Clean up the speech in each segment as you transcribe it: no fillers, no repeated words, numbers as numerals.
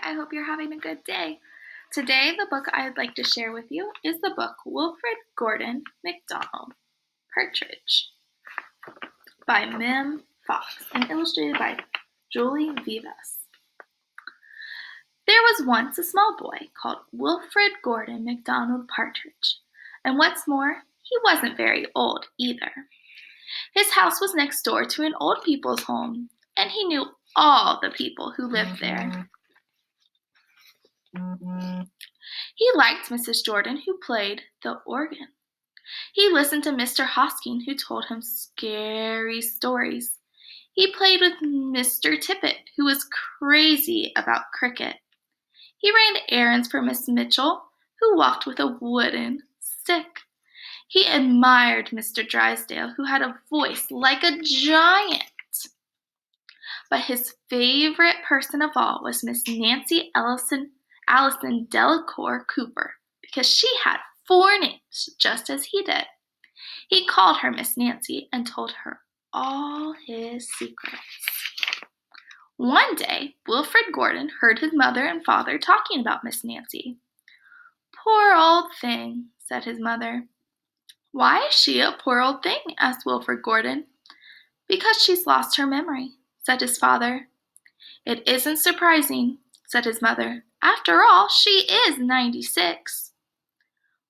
I hope you're having a good day. Today, the book I'd like to share with you is the book Wilfred Gordon McDonald, Partridge, by Mim Fox and illustrated by Julie Vivas. There was once a small boy called Wilfred Gordon McDonald Partridge, and what's more, he wasn't very old either. His house was next door to an old people's home, and he knew all the people who lived there. He liked Mrs. Jordan, who played the organ. He listened to Mr. Hosking, who told him scary stories. He played with Mr. Tippet, who was crazy about cricket. He ran errands for Miss Mitchell, who walked with a wooden stick. He admired Mr. Drysdale, who had a voice like a giant. But his favorite person of all was Miss Nancy Allison Delacour Cooper, because she had 4 names, just as he did. He called her Miss Nancy and told her all his secrets. One day, Wilfred Gordon heard his mother and father talking about Miss Nancy. "Poor old thing," said his mother. "Why is she a poor old thing?" asked Wilfred Gordon. "Because she's lost her memory," said his father. "It isn't surprising," said his mother. "After all, she is 96.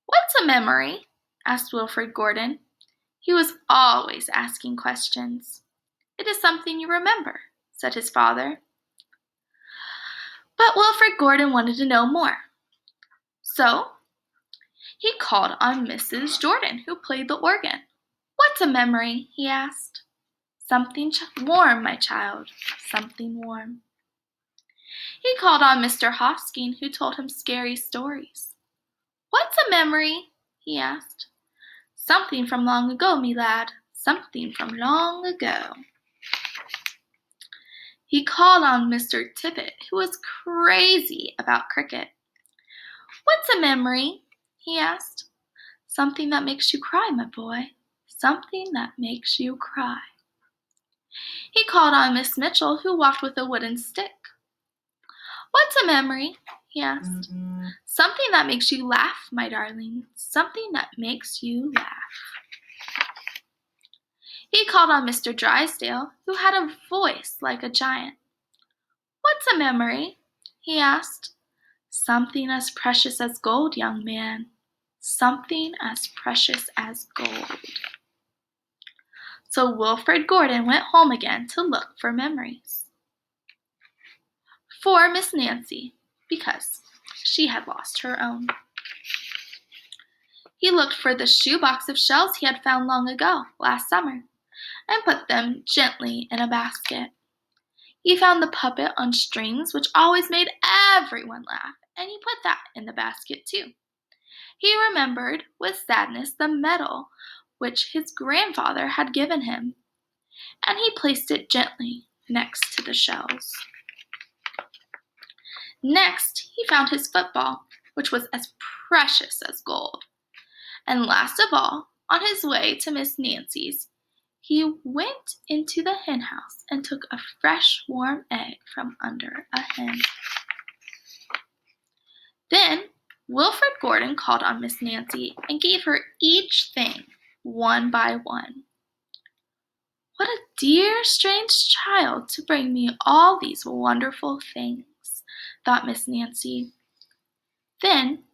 "What's a memory?" asked Wilfred Gordon. He was always asking questions. "It is something you remember," said his father. But Wilfred Gordon wanted to know more. So he called on Mrs. Jordan, who played the organ. "What's a memory?" he asked. "Something warm, my child, something warm." He called on Mr. Hosking, who told him scary stories. "What's a memory?" he asked. "Something from long ago, me lad, something from long ago." He called on Mr. Tippet, who was crazy about cricket. "What's a memory?" he asked. "Something that makes you cry, my boy, something that makes you cry." He called on Miss Mitchell, who walked with a wooden stick. "What's a memory?" he asked. "Something that makes you laugh, my darling, something that makes you laugh." He called on Mr. Drysdale, who had a voice like a giant. "What's a memory?" he asked. "Something as precious as gold, young man, something as precious as gold." So Wilfred Gordon went home again to look for memories. For Miss Nancy, because she had lost her own. He looked for the shoebox of shells he had found long ago, last summer, and put them gently in a basket. He found the puppet on strings, which always made everyone laugh, and he put that in the basket too. He remembered with sadness the medal which his grandfather had given him, and he placed it gently next to the shells. Next, he found his football, which was as precious as gold. And last of all, on his way to Miss Nancy's, he went into the hen house and took a fresh, warm egg from under a hen. Then Wilfred Gordon called on Miss Nancy and gave her each thing, one by one. "What a dear, strange child to bring me all these wonderful things," thought Miss Nancy. Then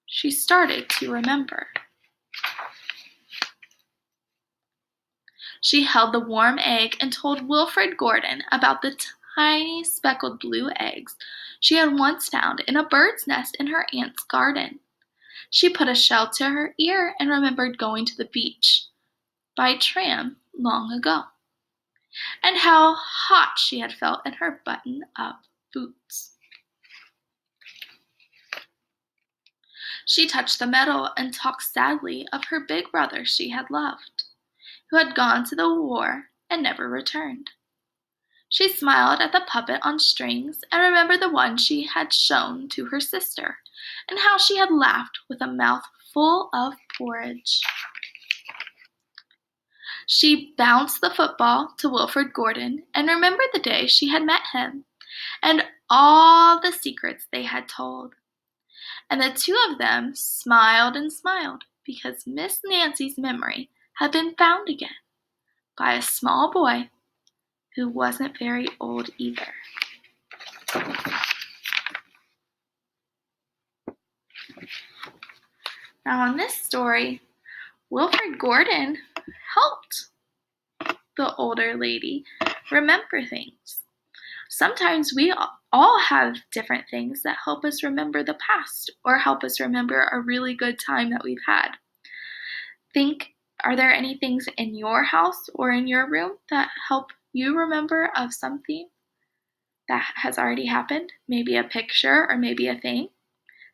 she started to remember. She held the warm egg and told Wilfred Gordon about the tiny speckled blue eggs she had once found in a bird's nest in her aunt's garden. She put a shell to her ear and remembered going to the beach by tram long ago, and how hot she had felt in her button-up boots. She touched the medal and talked sadly of her big brother she had loved, who had gone to the war and never returned. She smiled at the puppet on strings and remembered the one she had shown to her sister, and how she had laughed with a mouth full of porridge. She bounced the football to Wilfred Gordon and remembered the day she had met him, and all the secrets they had told. And the two of them smiled and smiled because Miss Nancy's memory had been found again by a small boy who wasn't very old either. Now in this story, Wilfred Gordon helped the older lady remember things. Sometimes we all have different things that help us remember the past or help us remember a really good time that we've had. Are there any things in your house or in your room that help you remember of something that has already happened? Maybe a picture or maybe a thing?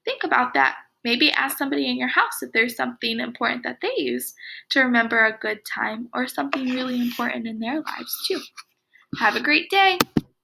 Think about that. Maybe ask somebody in your house if there's something important that they use to remember a good time or something really important in their lives too. Have a great day.